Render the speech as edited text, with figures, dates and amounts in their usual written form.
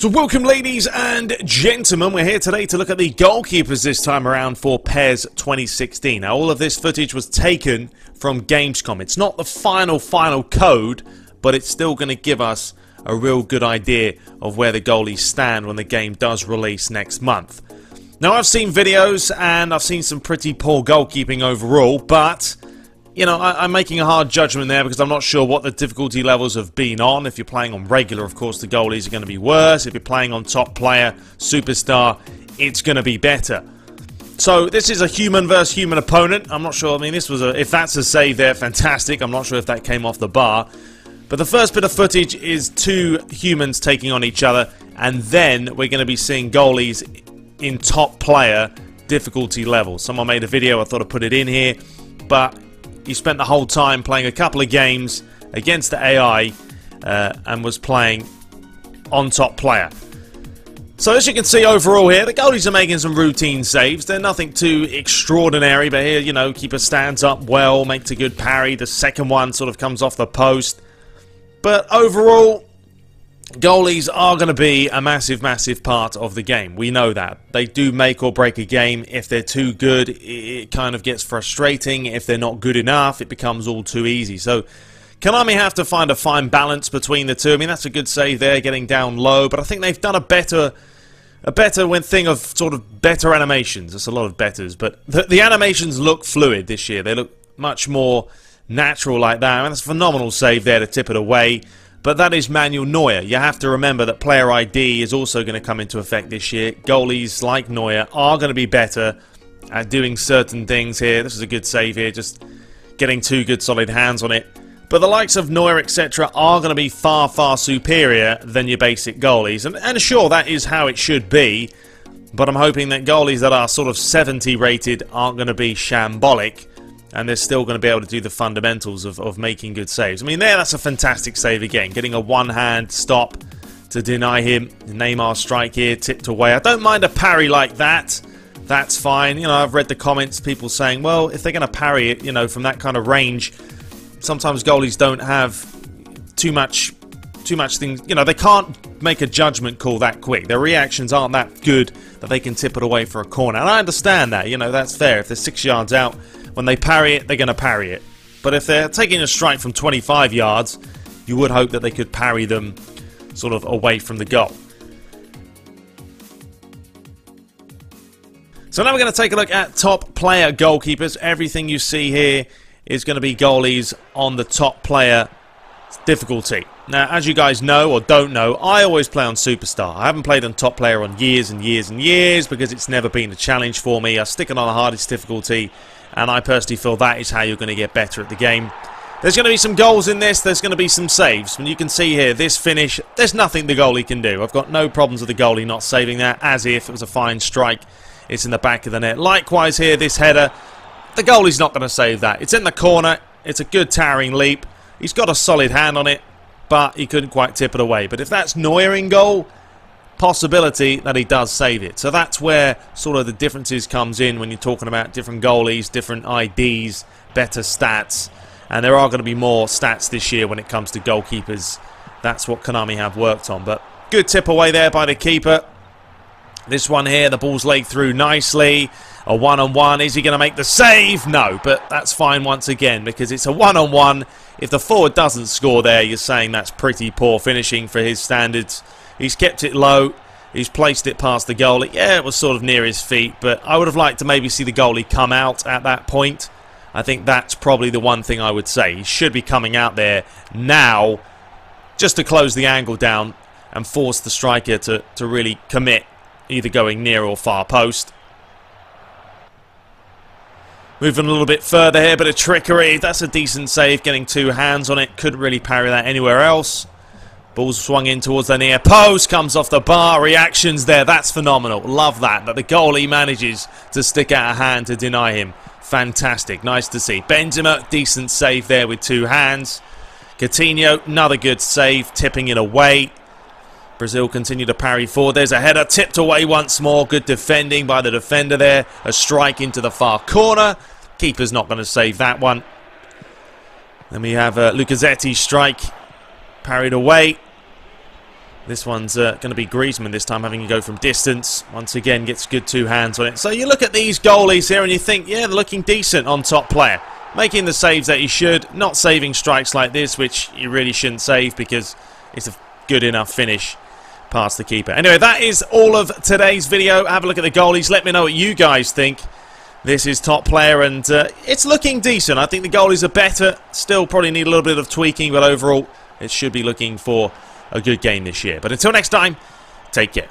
So welcome ladies and gentlemen, we're here today to look at the goalkeepers this time around for PES 2016. Now all of this footage was taken from Gamescom. It's not the final code, but it's still going to give us a real good idea of where the goalies stand when the game does release next month. Now I've seen videos and I've seen some pretty poor goalkeeping overall, but you know, I'm making a hard judgment there because I'm not sure what the difficulty levels have been on. If you're playing on regular, of course, the goalies are going to be worse. If you're playing on top player, superstar, it's going to be better. So this is a human versus human opponent. I'm not sure. I mean, this was if that's a save there, fantastic. I'm not sure if that came off the bar. But the first bit of footage is two humans taking on each other, and then we're going to be seeing goalies in top player difficulty level. Someone made a video. I thought I'd put it in here, but he spent the whole time playing a couple of games against the AI and was playing on top player. So as you can see overall here, the goalies are making some routine saves. They're nothing too extraordinary, but here, you know, keeper stands up well, makes a good parry. The second one sort of comes off the post. But overall, goalies are going to be a massive part of the game. We know that. They do make or break a game. If they're too good, it kind of gets frustrating. If they're not good enough, it becomes all too easy. So Konami have to find a fine balance between the two. I mean, that's a good save there, getting down low, but I think they've done a better thing of sort of better animations. There's a lot of betters, but the animations look fluid this year. They look much more natural like that. I mean, that's a phenomenal save there to tip it away. But that is Manuel Neuer. You have to remember that player ID is also going to come into effect this year. Goalies like Neuer are going to be better at doing certain things here. This is a good save here, just getting two good solid hands on it. But the likes of Neuer, etc. are going to be far superior than your basic goalies. And sure, that is how it should be. But I'm hoping that goalies that are sort of 70 rated aren't going to be shambolic. And they're still going to be able to do the fundamentals of making good saves. I mean, that's a fantastic save again. Getting a one-hand stop to deny him. Neymar strike here, tipped away. I don't mind a parry like that. That's fine. You know, I've read the comments, people saying, well, if they're going to parry it, you know, from that kind of range, sometimes goalies don't have too much things. You know, they can't make a judgment call that quick. Their reactions aren't that good that they can tip it away for a corner. And I understand that. You know, that's fair. If they're 6 yards out, when they parry it, they're going to parry it. But if they're taking a strike from 25 yards, you would hope that they could parry them sort of away from the goal. So now we're going to take a look at top player goalkeepers. Everything you see here is going to be goalies on the top player difficulty. Now, as you guys know or don't know, I always play on Superstar. I haven't played on top player on years and years because it's never been a challenge for me. I stick it on the hardest difficulty, and I personally feel that is how you're going to get better at the game. There's going to be some goals in this. There's going to be some saves. And you can see here, this finish, there's nothing the goalie can do. I've got no problems with the goalie not saving that, as if it was a fine strike. It's in the back of the net. Likewise here, this header, the goalie's not going to save that. It's in the corner. It's a good towering leap. He's got a solid hand on it, but he couldn't quite tip it away. But if that's Neuer in goal, possibility that he does save it. So that's where sort of the differences comes in when you're talking about different goalies, different IDs, better stats. And there are going to be more stats this year when it comes to goalkeepers. That's what Konami have worked on. But good tip away there by the keeper. This one here, the ball's laid through nicely. A one-on-one. Is he going to make the save? No, but that's fine once again because it's a one-on-one. If the forward doesn't score there, you're saying that's pretty poor finishing for his standards. He's kept it low. He's placed it past the goalie. Yeah, it was sort of near his feet, but I would have liked to maybe see the goalie come out at that point. I think that's probably the one thing I would say. He should be coming out there now just to close the angle down and force the striker to really commit, either going near or far post. Moving a little bit further here, bit of trickery. That's a decent save, getting two hands on it. Couldn't really parry that anywhere else. Ball swung in towards the near post, comes off the bar, reactions there, that's phenomenal. Love that the goalie manages to stick out a hand to deny him. Fantastic, nice to see. Benzema, decent save there with two hands. Coutinho, another good save, tipping it away. Brazil continue to parry forward. There's a header, tipped away once more. Good defending by the defender there. A strike into the far corner. Keeper's not going to save that one. Then we have Lucazetti's strike. Parried away. This one's going to be Griezmann this time, having to go from distance. Once again, gets good two hands on it. So you look at these goalies here and you think, yeah, they're looking decent on top player. Making the saves that he should, not saving strikes like this, which you really shouldn't save because it's a good enough finish past the keeper. Anyway, that is all of today's video. Have a look at the goalies. Let me know what you guys think. This is top player, and it's looking decent. I think the goalies are better. Still probably need a little bit of tweaking, but overall, it should be looking for a good game this year. But until next time, take care.